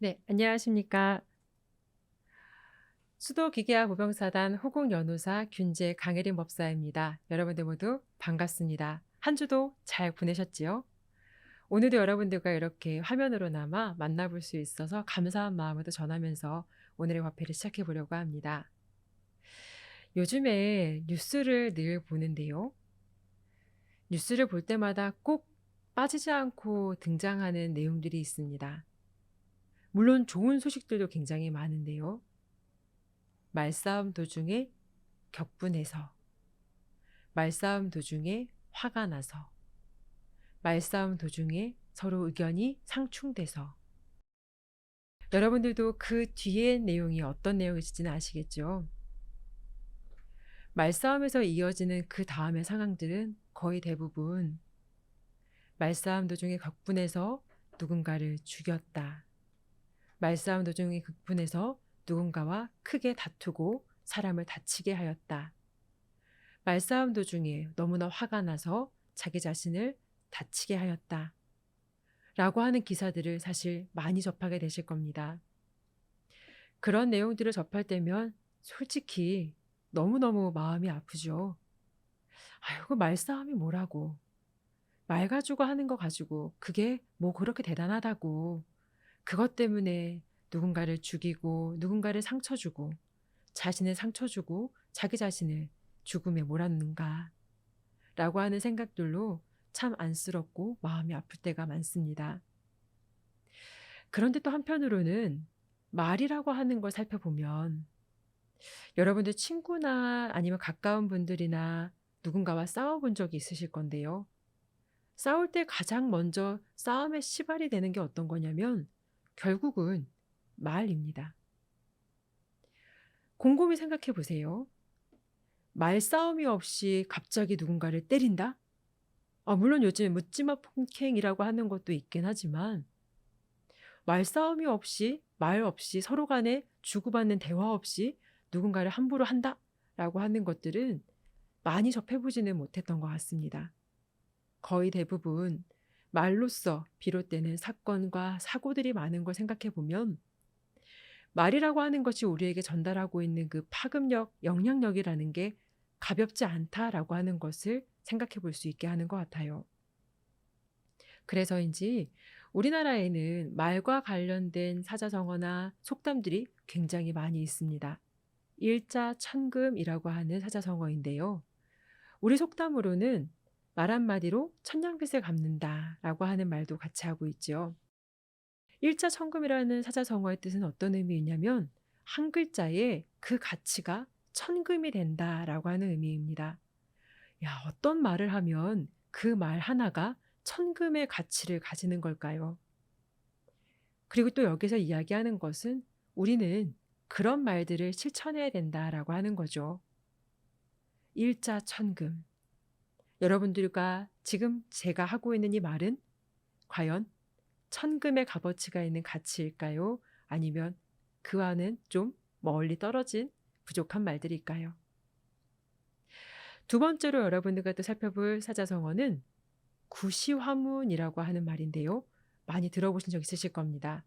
네, 안녕하십니까. 수도기계화 보병사단 호국연호사 균제 강혜림 법사입니다. 여러분들 모두 반갑습니다. 한 주도 잘 보내셨지요? 오늘도 여러분들과 이렇게 화면으로나마 만나볼 수 있어서 감사한 마음으로 전하면서 오늘의 화폐를 시작해 보려고 합니다. 요즘에 뉴스를 늘 보는데요. 뉴스를 볼 때마다 꼭 빠지지 않고 등장하는 내용들이 있습니다. 물론 좋은 소식들도 굉장히 많은데요. 말싸움 도중에 격분해서, 말싸움 도중에 화가 나서, 말싸움 도중에 서로 의견이 상충돼서, 여러분들도 그 뒤의 내용이 어떤 내용일지는 아시겠죠? 말싸움에서 이어지는 그 다음의 상황들은 거의 대부분 말싸움 도중에 격분해서 누군가를 죽였다. 말싸움 도중에 격분해서 누군가와 크게 다투고 사람을 다치게 하였다. 말싸움 도중에 너무나 화가 나서 자기 자신을 다치게 하였다. 라고 하는 기사들을 사실 많이 접하게 되실 겁니다. 그런 내용들을 접할 때면 솔직히 너무너무 마음이 아프죠. 아유, 그 말싸움이 뭐라고. 말 가지고 하는 거 가지고 그게 뭐 그렇게 대단하다고. 그것 때문에 누군가를 죽이고 누군가를 상처 주고 자신을 상처 주고 자기 자신을 죽음에 몰았는가. 라고 하는 생각들로 참 안쓰럽고 마음이 아플 때가 많습니다. 그런데 또 한편으로는 말이라고 하는 걸 살펴보면 여러분들 친구나 아니면 가까운 분들이나 누군가와 싸워본 적이 있으실 건데요. 싸울 때 가장 먼저 싸움의 시발이 되는 게 어떤 거냐면 결국은 말입니다. 곰곰이 생각해 보세요. 말싸움이 없이 갑자기 누군가를 때린다? 물론 요즘에 묻지마 폭행이라고 하는 것도 있긴 하지만 말싸움이 없이 말 없이 서로 간에 주고받는 대화 없이 누군가를 함부로 한다라고 하는 것들은 많이 접해보지는 못했던 것 같습니다. 거의 대부분 말로써 비롯되는 사건과 사고들이 많은 걸 생각해 보면 말이라고 하는 것이 우리에게 전달하고 있는 그 파급력, 영향력이라는 게 가볍지 않다라고 하는 것을 생각해 볼 수 있게 하는 것 같아요. 그래서인지 우리나라에는 말과 관련된 사자성어나 속담들이 굉장히 많이 있습니다. 일자천금이라고 하는 사자성어인데요. 우리 속담으로는 말 한마디로 천냥빚을 갚는다라고 하는 말도 같이 하고 있죠. 일자천금이라는 사자성어의 뜻은 어떤 의미이냐면 한 글자에 그 가치가 천금이 된다라고 하는 의미입니다. 야, 어떤 말을 하면 그 말 하나가 천금의 가치를 가지는 걸까요? 그리고 또 여기서 이야기하는 것은 우리는 그런 말들을 실천해야 된다라고 하는 거죠. 일자천금. 여러분들과 지금 제가 하고 있는 이 말은 과연 천금의 값어치가 있는 가치일까요? 아니면 그와는 좀 멀리 떨어진 부족한 말들일까요? 두 번째로 여러분들과 또 살펴볼 사자성어는 구시화문이라고 하는 말인데요. 많이 들어보신 적 있으실 겁니다.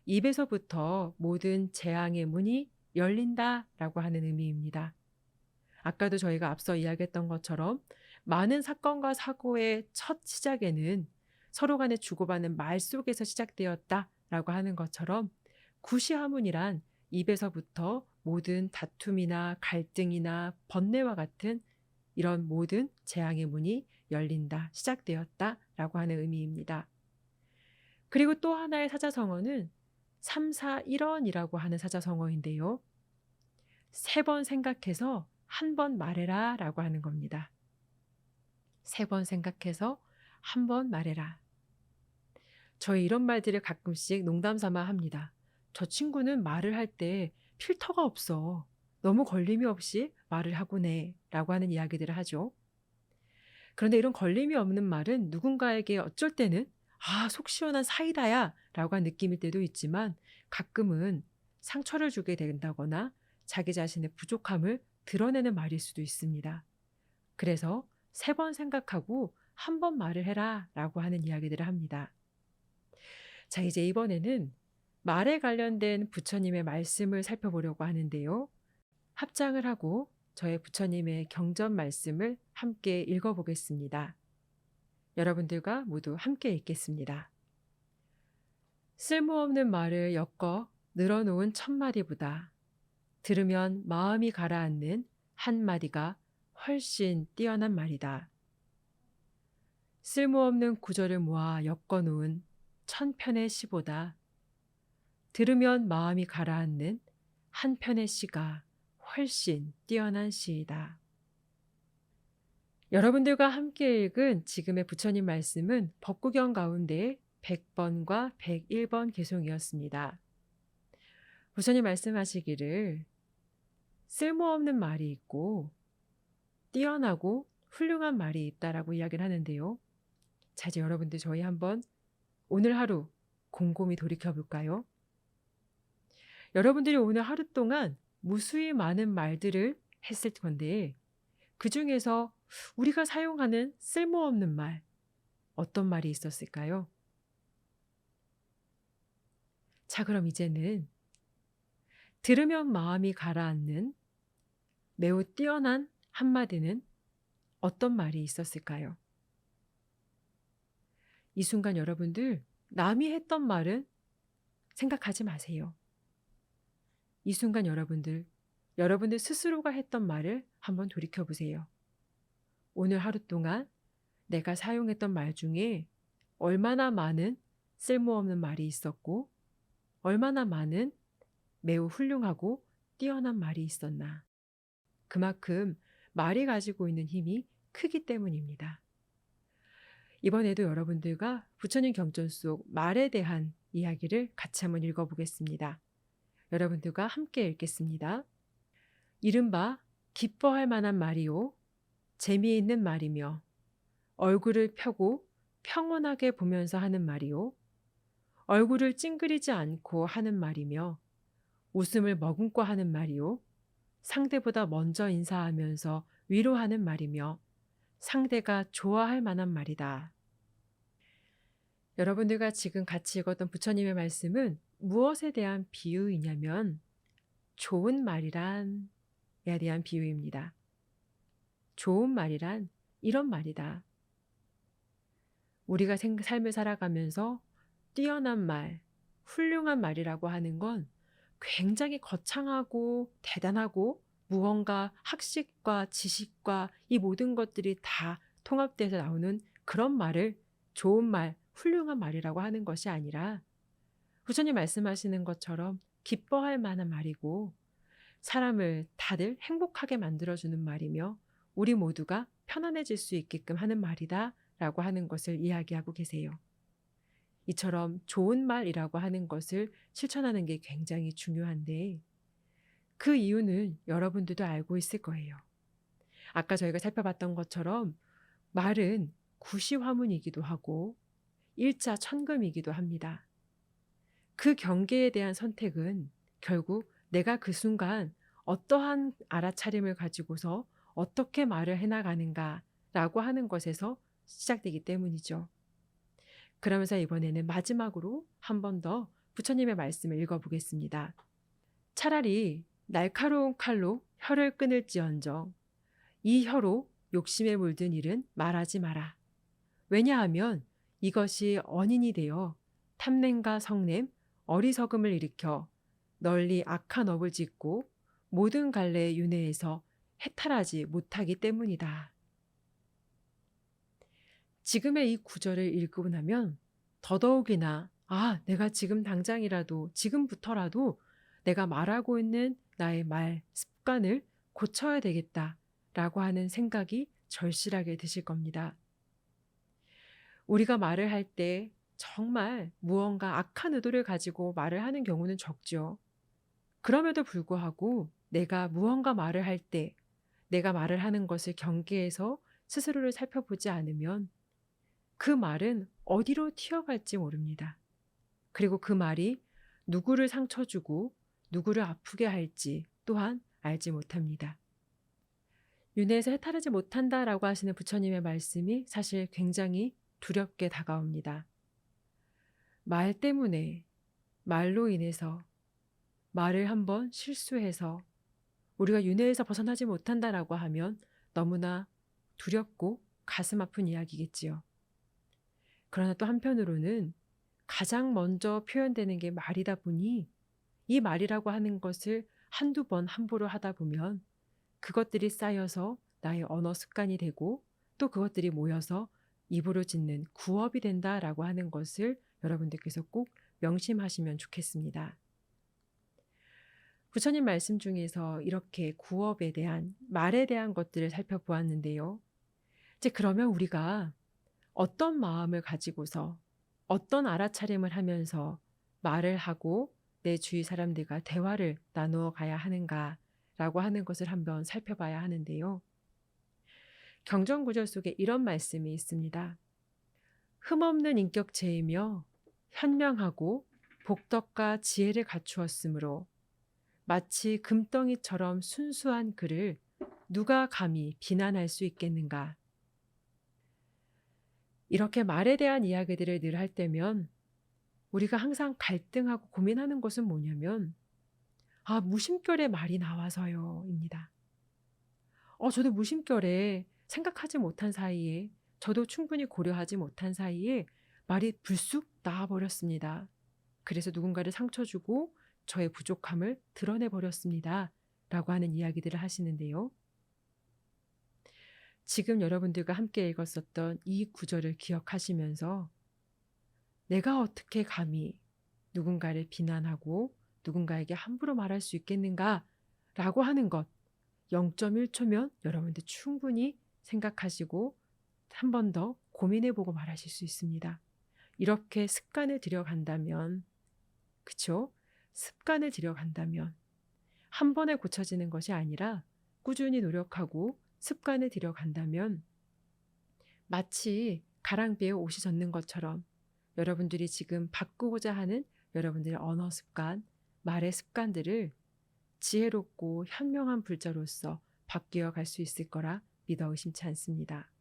입에서부터 모든 재앙의 문이 열린다라고 하는 의미입니다. 아까도 저희가 앞서 이야기했던 것처럼 많은 사건과 사고의 첫 시작에는 서로 간에 주고받는 말 속에서 시작되었다라고 하는 것처럼 구시화문이란 입에서부터 모든 다툼이나 갈등이나 번뇌와 같은 이런 모든 재앙의 문이 열린다, 시작되었다라고 하는 의미입니다. 그리고 또 하나의 사자성어는 341원이라고 하는 사자성어인데요. 세 번 생각해서 한 번 말해라 라고 하는 겁니다. 세 번 생각해서 한 번 말해라. 저희 이런 말들을 가끔씩 농담 삼아 합니다. 저 친구는 말을 할 때 필터가 없어. 너무 걸림이 없이 말을 하고네 라고 하는 이야기들을 하죠. 그런데 이런 걸림이 없는 말은 누군가에게 어쩔 때는 속 시원한 사이다야 라고 한 느낌일 때도 있지만 가끔은 상처를 주게 된다거나 자기 자신의 부족함을 드러내는 말일 수도 있습니다. 그래서 세 번 생각하고 한 번 말을 해라 라고 하는 이야기들을 합니다. 자, 이제 이번에는 말에 관련된 부처님의 말씀을 살펴보려고 하는데요. 합장을 하고 저의 부처님의 경전 말씀을 함께 읽어보겠습니다. 여러분들과 모두 함께 읽겠습니다. 쓸모없는 말을 엮어 늘어놓은 1000마디보다 들으면 마음이 가라앉는 한마디가 훨씬 뛰어난 말이다. 쓸모없는 구절을 모아 엮어놓은 1000편의 시보다 들으면 마음이 가라앉는 한 편의 시가 훨씬 뛰어난 시이다. 여러분들과 함께 읽은 지금의 부처님 말씀은 법구경 가운데 100번과 101번 개송이었습니다. 부처님 말씀하시기를 쓸모없는 말이 있고 뛰어나고 훌륭한 말이 있다라고 이야기를 하는데요. 자, 이제 여러분들 저희 한번 오늘 하루 곰곰이 돌이켜 볼까요? 여러분들이 오늘 하루 동안 무수히 많은 말들을 했을 건데 그 중에서 우리가 사용하는 쓸모없는 말, 어떤 말이 있었을까요? 자, 그럼 이제는 들으면 마음이 가라앉는 매우 뛰어난 한마디는 어떤 말이 있었을까요? 이 순간 여러분들 남이 했던 말은 생각하지 마세요. 이 순간 여러분들 스스로가 했던 말을 한번 돌이켜 보세요. 오늘 하루 동안 내가 사용했던 말 중에 얼마나 많은 쓸모없는 말이 있었고 얼마나 많은 매우 훌륭하고 뛰어난 말이 있었나. 그만큼 말이 가지고 있는 힘이 크기 때문입니다. 이번에도 여러분들과 부처님 경전 속 말에 대한 이야기를 같이 한번 읽어보겠습니다. 여러분들과 함께 읽겠습니다. 이른바 기뻐할 만한 말이요 재미있는 말이며 얼굴을 펴고 평온하게 보면서 하는 말이요 얼굴을 찡그리지 않고 하는 말이며 웃음을 머금고 하는 말이요 상대보다 먼저 인사하면서 위로하는 말이며 상대가 좋아할 만한 말이다. 여러분들과 지금 같이 읽었던 부처님의 말씀은 무엇에 대한 비유이냐면 좋은 말이란에 대한 비유입니다. 좋은 말이란 이런 말이다. 우리가 삶을 살아가면서 뛰어난 말, 훌륭한 말이라고 하는 건 굉장히 거창하고 대단하고 무언가 학식과 지식과 이 모든 것들이 다 통합돼서 나오는 그런 말을 좋은 말, 훌륭한 말이라고 하는 것이 아니라 부처님 말씀하시는 것처럼 기뻐할 만한 말이고 사람을 다들 행복하게 만들어주는 말이며 우리 모두가 편안해질 수 있게끔 하는 말이다 라고 하는 것을 이야기하고 계세요. 이처럼 좋은 말이라고 하는 것을 실천하는 게 굉장히 중요한데 그 이유는 여러분들도 알고 있을 거예요. 아까 저희가 살펴봤던 것처럼 말은 구시화문이기도 하고 일자 천금이기도 합니다. 그 경계에 대한 선택은 결국 내가 그 순간 어떠한 알아차림을 가지고서 어떻게 말을 해나가는가라고 하는 것에서 시작되기 때문이죠. 그러면서 이번에는 마지막으로 한 번 더 부처님의 말씀을 읽어보겠습니다. 차라리 날카로운 칼로 혀를 끊을지언정 이 혀로 욕심에 물든 일은 말하지 마라. 왜냐하면 이것이 언인이 되어 탐냄과 성냄, 어리석음을 일으켜 널리 악한 업을 짓고 모든 갈래의 윤회에서 해탈하지 못하기 때문이다. 지금의 이 구절을 읽고 나면 더더욱이나 내가 지금 당장이라도 지금부터라도 내가 말하고 있는 나의 말 습관을 고쳐야 되겠다라고 하는 생각이 절실하게 드실 겁니다. 우리가 말을 할 때 정말 무언가 악한 의도를 가지고 말을 하는 경우는 적죠. 그럼에도 불구하고 내가 무언가 말을 할 때 내가 말을 하는 것을 경계해서 스스로를 살펴보지 않으면 그 말은 어디로 튀어갈지 모릅니다. 그리고 그 말이 누구를 상처 주고 누구를 아프게 할지 또한 알지 못합니다. 윤회에서 해탈하지 못한다라고 하시는 부처님의 말씀이 사실 굉장히 두렵게 다가옵니다. 말 때문에 말로 인해서, 말을 한번 실수해서 우리가 윤회에서 벗어나지 못한다라고 하면 너무나 두렵고 가슴 아픈 이야기겠지요. 그러나 또 한편으로는 가장 먼저 표현되는 게 말이다 보니 이 말이라고 하는 것을 한두 번 함부로 하다 보면 그것들이 쌓여서 나의 언어 습관이 되고 또 그것들이 모여서 입으로 짓는 구업이 된다라고 하는 것을 여러분들께서 꼭 명심하시면 좋겠습니다. 부처님 말씀 중에서 이렇게 구업에 대한, 말에 대한 것들을 살펴보았는데요. 이제 그러면 우리가 어떤 마음을 가지고서 어떤 알아차림을 하면서 말을 하고 내 주위 사람들과 대화를 나누어 가야 하는가라고 하는 것을 한번 살펴봐야 하는데요. 경전구절 속에 이런 말씀이 있습니다. 흠없는 인격체이며 현명하고 복덕과 지혜를 갖추었으므로 마치 금덩이처럼 순수한 그를 누가 감히 비난할 수 있겠는가. 이렇게 말에 대한 이야기들을 늘 할 때면 우리가 항상 갈등하고 고민하는 것은 뭐냐면 무심결에 말이 나와서요 입니다. 저도 무심결에 생각하지 못한 사이에, 저도 충분히 고려하지 못한 사이에 말이 불쑥 나와버렸습니다. 그래서 누군가를 상처 주고 저의 부족함을 드러내버렸습니다 라고 하는 이야기들을 하시는데요. 지금 여러분들과 함께 읽었었던 이 구절을 기억하시면서 내가 어떻게 감히 누군가를 비난하고 누군가에게 함부로 말할 수 있겠는가 라고 하는 것, 0.1초면 여러분들 충분히 생각하시고 한 번 더 고민해보고 말하실 수 있습니다. 이렇게 습관을 들여간다면, 그쵸? 습관을 들여간다면 한 번에 고쳐지는 것이 아니라 꾸준히 노력하고 습관을 들여간다면 마치 가랑비에 옷이 젖는 것처럼 여러분들이 지금 바꾸고자 하는 여러분들의 언어 습관, 말의 습관들을 지혜롭고 현명한 불자로서 바뀌어 갈 수 있을 거라 믿어 의심치 않습니다.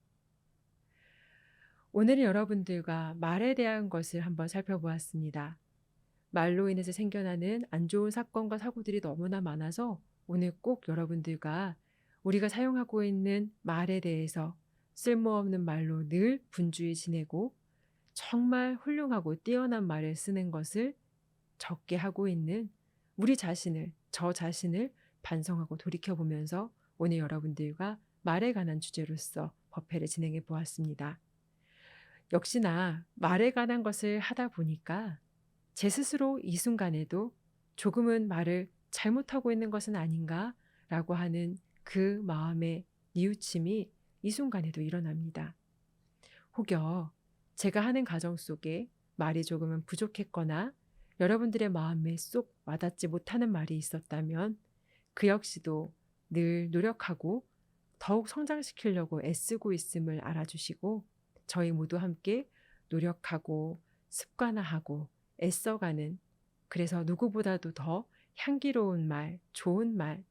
오늘은 여러분들과 말에 대한 것을 한번 살펴보았습니다. 말로 인해서 생겨나는 안 좋은 사건과 사고들이 너무나 많아서 오늘 꼭 여러분들과 우리가 사용하고 있는 말에 대해서 쓸모없는 말로 늘 분주히 지내고 정말 훌륭하고 뛰어난 말을 쓰는 것을 적게 하고 있는 우리 자신을, 저 자신을 반성하고 돌이켜보면서 오늘 여러분들과 말에 관한 주제로서 법회를 진행해 보았습니다. 역시나 말에 관한 것을 하다 보니까 제 스스로 이 순간에도 조금은 말을 잘못하고 있는 것은 아닌가라고 하는 그 마음의 뉘우침이 이 순간에도 일어납니다. 혹여 제가 하는 과정 속에 말이 조금은 부족했거나 여러분들의 마음에 쏙 와닿지 못하는 말이 있었다면 그 역시도 늘 노력하고 더욱 성장시키려고 애쓰고 있음을 알아주시고 저희 모두 함께 노력하고 습관화하고 애써가는, 그래서 누구보다도 더 향기로운 말, 좋은 말,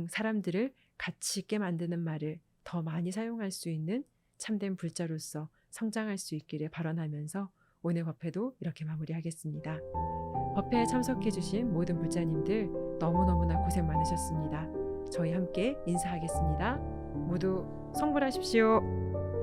사람들을 가치 있게 만드는 말을 더 많이 사용할 수 있는 참된 불자로서 성장할 수 있기를 발언하면서 오늘 법회도 이렇게 마무리하겠습니다. 법회에 참석해 주신 모든 불자님들 너무너무나 고생 많으셨습니다. 저희 함께 인사하겠습니다. 모두 성불하십시오.